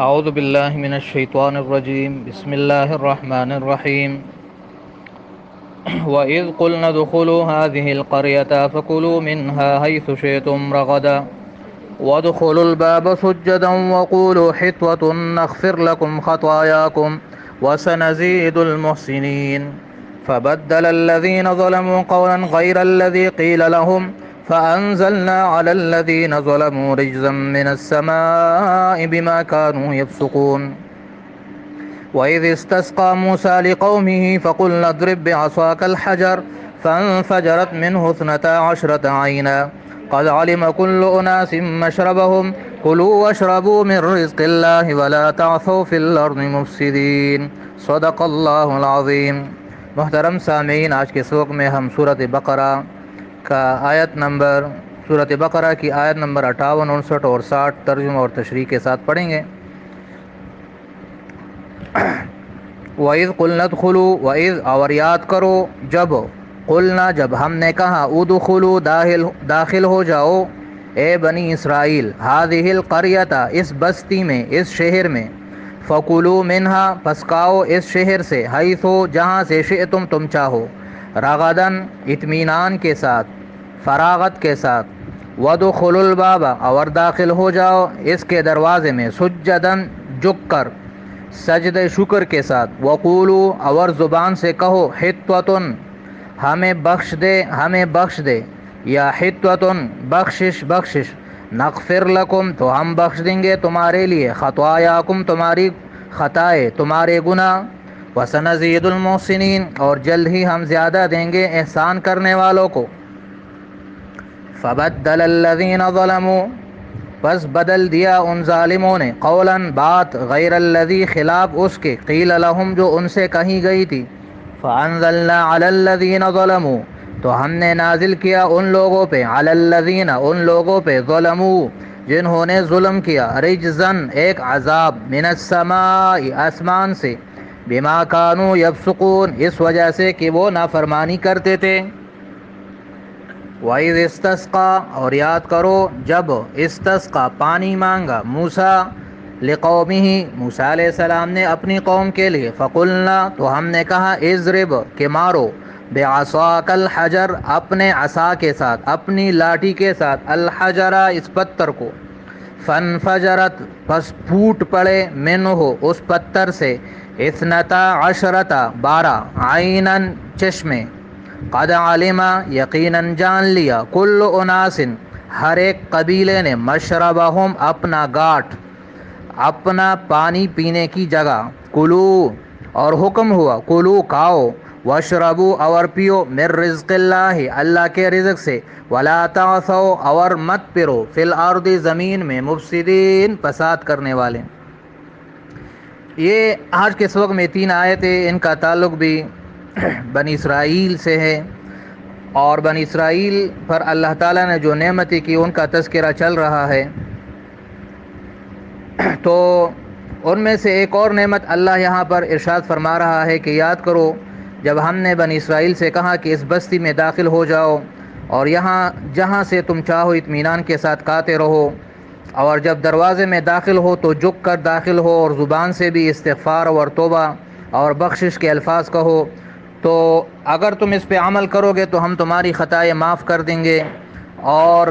اعوذ باللہ من الشیطان الرجیم بسم اللہ الرحمن الرحیم وَإِذْ قُلْنَا ادْخُلُوا هَٰذِهِ الْقَرْيَةَ فَكُلُوا مِنْهَا حَيْثُ شِئْتُمْ رَغَدًا وَادْخُلُوا الْبَابَ سُجَّدًا وَقُولُوا حِطْوَةٌ نَغْفِرْ لَكُمْ خَطَايَاكُمْ وَسَنَزِيدُ الْمُحْسِنِينَ فَبَدَّلَ الَّذِينَ ظَلَمُوا قَوْلًا غَيْرَ الَّذِي قِيلَ لَهُمْ فَأَنزَلْنَا عَلَى الَّذِينَ ظَلَمُوا رِجْزًا مِّنَ السَّمَاءِ بِمَا كَانُوا يَفْسُقُونَ وَإِذِ اسْتَسْقَىٰ مُوسَىٰ لِقَوْمِهِ فَقُلْنَا اضْرِب بِّعَصَاكَ الْحَجَرَ فَانفَجَرَتْ مِنْهُ اثْنَتَا عَشْرَةَ عَيْنًا قَدْ عَلِمَ كُلُّ أُنَاسٍ مَّشْرَبَهُمْ كُلُوا وَاشْرَبُوا مِن رِّزْقِ اللَّهِ وَلَا تَعْثَوْا فِي الْأَرْضِ مُفْسِدِينَ صدق اللہ العظیم۔ محترم سامعین، آج کے سبق میں ہم سورۃ بقرہ کی آیت نمبر 58، 59 اور 60 ترجمہ اور تشریح کے ساتھ پڑھیں گے۔ وَإِذْ قُلْنَا ادْخُلُوا، وَإِذْ اور یاد کرو جب، قلنا جب ہم نے کہا، ادخلوا داخل ہو جاؤ اے بنی اسرائیل، هذه القریۃ اس بستی میں، اس شہر میں، فکلوا منہا پس کھاؤ اس شہر سے، حیث جہاں سے، شئتم تم چاہو، رغدن اطمینان کے ساتھ، فراغت کے ساتھ، وادخلوا الباب اور داخل ہو جاؤ اس کے دروازے میں، سجدن جھک کر، سجد شکر کے ساتھ، وقولوا اور زبان سے کہو، حطوۃ ہمیں بخش دے، یا حطوۃ بخشش، نغفر لکم تو ہم بخش دیں گے تمہارے لیے، خطایاکم تمہاری خطائے، تمہارے گناہ، وسنزید المحسنین اور جلد ہی ہم زیادہ دیں گے احسان کرنے والوں کو۔ فبدل الذین ظلموا پس بدل دیا ان ظالموں نے، قولاً بات، غیر الذی خلاف اس کے، قیل لہم جو ان سے کہی گئی تھی، فانزلنا علی الذین ظلموا تو ہم نے نازل کیا ان لوگوں پہ، علی الذین ان لوگوں پہ، ظلموا جنہوں نے ظلم کیا، رجزن ایک عذاب، من السماء آسمان سے، بما کانوا یفسقون اس وجہ سے کہ وہ نافرمانی کرتے تھے۔ وَإِذِ اسْتَسْقَىٰ اور یاد کرو جب، استسقا پانی مانگا، موسیٰ لقومہ موسیٰ علیہ السلام نے اپنی قوم کے لیے، فقلنا تو ہم نے کہا، اضرب کہ مارو، بعصاک الحجر اپنے عصا کے ساتھ، اپنی لاٹھی کے ساتھ، الحجر اس پتھر کو، فانفجرت پس پھوٹ پڑے، منہ اس پتھر سے، اثنتا عشرۃ 12، عیناً چشمے، قد علم یقیناً جان لیا، کل اناس ہر ایک قبیلے نے، مشربہم اپنا گھاٹ، اپنا پانی پینے کی جگہ، کلو اور حکم ہوا، کلو کھاؤ، واشربو اور پیو، من رزق اللہ اللہ کے رزق سے، ولا تعثوا اور مت پھرو، فی الارض زمین میں، مفسدین فساد کرنے والے۔ یہ آج کے سبق میں 3 آیتیں، ان کا تعلق بھی بنی اسرائیل سے ہے، اور بنی اسرائیل پر اللہ تعالیٰ نے جو نعمتیں کی ان کا تذکرہ چل رہا ہے۔ تو ان میں سے ایک اور نعمت اللہ یہاں پر ارشاد فرما رہا ہے کہ یاد کرو جب ہم نے بنی اسرائیل سے کہا کہ اس بستی میں داخل ہو جاؤ اور یہاں جہاں سے تم چاہو اطمینان کے ساتھ کھاتے رہو، اور جب دروازے میں داخل ہو تو جھک کر داخل ہو، اور زبان سے بھی استغفار اور توبہ اور بخشش کے الفاظ کہو، تو اگر تم اس پہ عمل کرو گے تو ہم تمہاری خطائیں معاف کر دیں گے، اور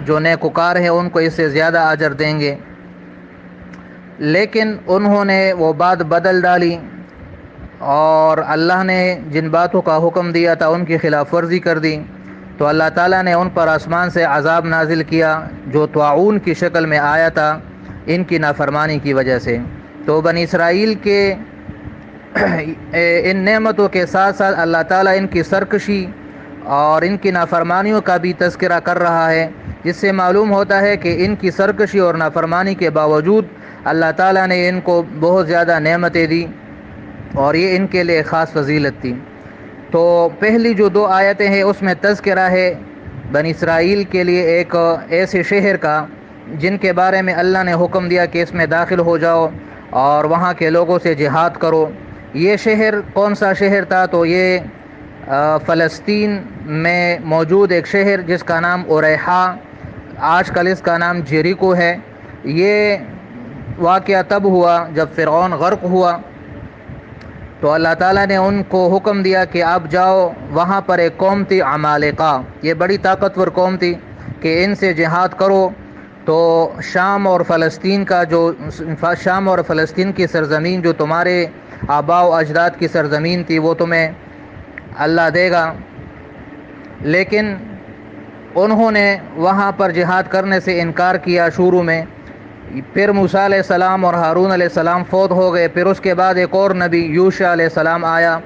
جو نیکوکار ہیں ان کو اس سے زیادہ اجر دیں گے۔ لیکن انہوں نے وہ بات بدل ڈالی، اور اللہ نے جن باتوں کا حکم دیا تھا ان کی خلاف ورزی کر دی، تو اللہ تعالیٰ نے ان پر آسمان سے عذاب نازل کیا جو طاعون کی شکل میں آیا تھا ان کی نافرمانی کی وجہ سے۔ تو بنی اسرائیل کے ان نعمتوں کے ساتھ ساتھ اللہ تعالیٰ ان کی سرکشی اور ان کی نافرمانیوں کا بھی تذکرہ کر رہا ہے، جس سے معلوم ہوتا ہے کہ ان کی سرکشی اور نافرمانی کے باوجود اللہ تعالیٰ نے ان کو بہت زیادہ نعمتیں دی، اور یہ ان کے لیے خاص فضیلت تھی۔ تو پہلی جو 2 آیتیں ہیں اس میں تذکرہ ہے بنی اسرائیل کے لیے ایک ایسے شہر کا جن کے بارے میں اللہ نے حکم دیا کہ اس میں داخل ہو جاؤ اور وہاں کے لوگوں سے جہاد کرو۔ یہ شہر کون سا شہر تھا؟ تو یہ فلسطین میں موجود ایک شہر جس کا نام اریحا، آج کل اس کا نام جیریکو ہے۔ یہ واقعہ تب ہوا جب فرعون غرق ہوا، تو اللہ تعالیٰ نے ان کو حکم دیا کہ آپ جاؤ، وہاں پر ایک قوم تھی عمالقہ، یہ بڑی طاقتور قوم تھی، کہ ان سے جہاد کرو تو شام اور فلسطین کا جو شام اور فلسطین کی سرزمین جو تمہارے آباء و اجداد کی سرزمین تھی وہ تمہیں اللہ دے گا۔ لیکن انہوں نے وہاں پر جہاد کرنے سے انکار کیا شروع میں۔ پھر موسیٰ علیہ السلام اور ہارون علیہ السلام فوت ہو گئے، پھر اس کے بعد ایک اور نبی یوشع علیہ السلام آیا،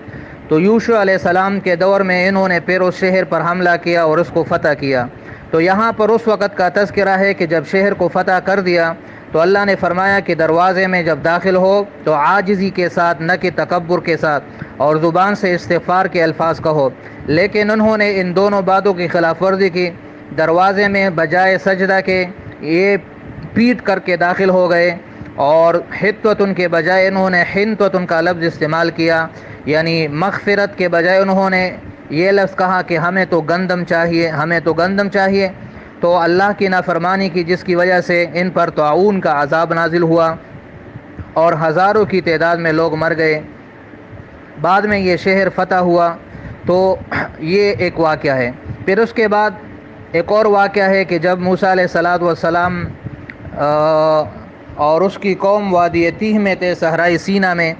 تو یوشع علیہ السلام کے دور میں انہوں نے پھر اس شہر پر حملہ کیا اور اس کو فتح کیا۔ تو یہاں پر اس وقت کا تذکرہ ہے کہ جب شہر کو فتح کر دیا تو اللہ نے فرمایا کہ دروازے میں جب داخل ہو تو عاجزی کے ساتھ، نہ کہ تکبر کے ساتھ، اور زبان سے استغفار کے الفاظ کہو۔ لیکن انہوں نے ان دونوں باتوں کی خلاف ورزی کی، دروازے میں بجائے سجدہ کے یہ پیٹ کر کے داخل ہو گئے، اور حطوتن کے بجائے انہوں نے حنطوتن کا لفظ استعمال کیا، یعنی مغفرت کے بجائے انہوں نے یہ لفظ کہا کہ ہمیں تو گندم چاہیے، ہمیں تو گندم چاہیے۔ تو اللہ کی نافرمانی کی، جس کی وجہ سے ان پر طاعون کا عذاب نازل ہوا اور ہزاروں کی تعداد میں لوگ مر گئے۔ بعد میں یہ شہر فتح ہوا، تو یہ ایک واقعہ ہے۔ پھر اس کے بعد ایک اور واقعہ ہے کہ جب موسیٰ علیہ السلام اور اس کی قوم وادی تیہ میں تھے، صحرائی سینا میں،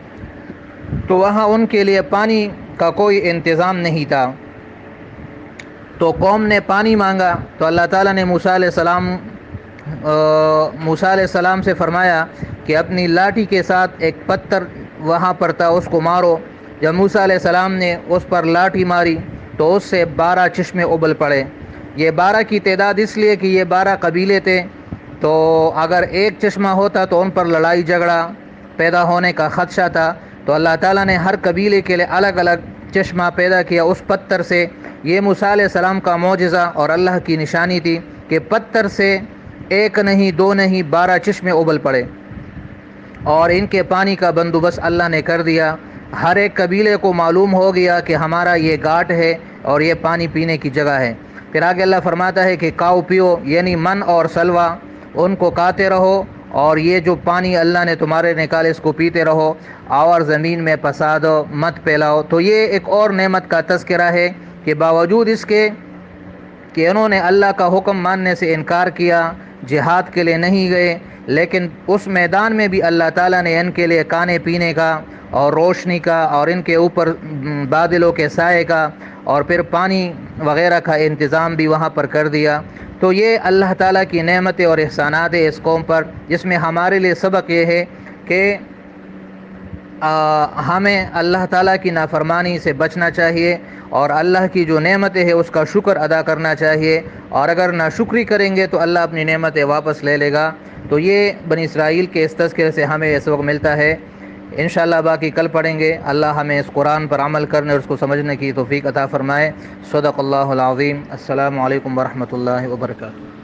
تو وہاں ان کے لیے پانی کا کوئی انتظام نہیں تھا، تو قوم نے پانی مانگا، تو اللہ تعالیٰ نے موسیٰ علیہ السلام سے فرمایا کہ اپنی لاٹھی کے ساتھ ایک پتھر وہاں پر تھا، اس کو مارو۔ جب موسیٰ علیہ السلام نے اس پر لاٹھی ماری تو اس سے 12 چشمے ابل پڑے۔ یہ 12 کی تعداد اس لیے کہ یہ 12 قبیلے تھے، تو اگر ایک چشمہ ہوتا تو ان پر لڑائی جھگڑا پیدا ہونے کا خدشہ تھا، تو اللہ تعالیٰ نے ہر قبیلے کے لیے الگ الگ چشمہ پیدا کیا اس پتھر سے۔ یہ موسیٰ علیہ السلام کا معجزہ اور اللہ کی نشانی تھی کہ پتھر سے ایک نہیں، دو نہیں، 12 چشمے ابل پڑے، اور ان کے پانی کا بندوبست اللہ نے کر دیا۔ ہر ایک قبیلے کو معلوم ہو گیا کہ ہمارا یہ گھاٹ ہے اور یہ پانی پینے کی جگہ ہے۔ پھر آگے اللہ فرماتا ہے کہ کھاؤ پیو، یعنی من اور سلوا، ان کو کھاتے رہو، اور یہ جو پانی اللہ نے تمہارے نکالے اس کو پیتے رہو، اور زمین میں فساد مت پھیلاؤ۔ تو یہ ایک اور نعمت کا تذکرہ ہے کہ باوجود اس کے کہ انہوں نے اللہ کا حکم ماننے سے انکار کیا، جہاد کے لیے نہیں گئے، لیکن اس میدان میں بھی اللہ تعالیٰ نے ان کے لیے کھانے پینے کا اور روشنی کا اور ان کے اوپر بادلوں کے سائے کا اور پھر پانی وغیرہ کا انتظام بھی وہاں پر کر دیا۔ تو یہ اللہ تعالیٰ کی نعمتیں اور احسانات ہیں اس قوم پر، جس میں ہمارے لیے سبق یہ ہے کہ ہمیں اللہ تعالیٰ کی نافرمانی سے بچنا چاہیے، اور اللہ کی جو نعمتیں ہیں اس کا شکر ادا کرنا چاہیے، اور اگر ناشکری کریں گے تو اللہ اپنی نعمتیں واپس لے لے گا۔ تو یہ بنی اسرائیل کے اس تذکرے سے ہمیں اس وقت ملتا ہے۔ انشاءاللہ باقی کل پڑھیں گے۔ اللہ ہمیں اس قرآن پر عمل کرنے اور اس کو سمجھنے کی توفیق عطا فرمائے۔ صدق اللہ العظیم۔ السلام علیکم ورحمۃ اللہ وبرکاتہ۔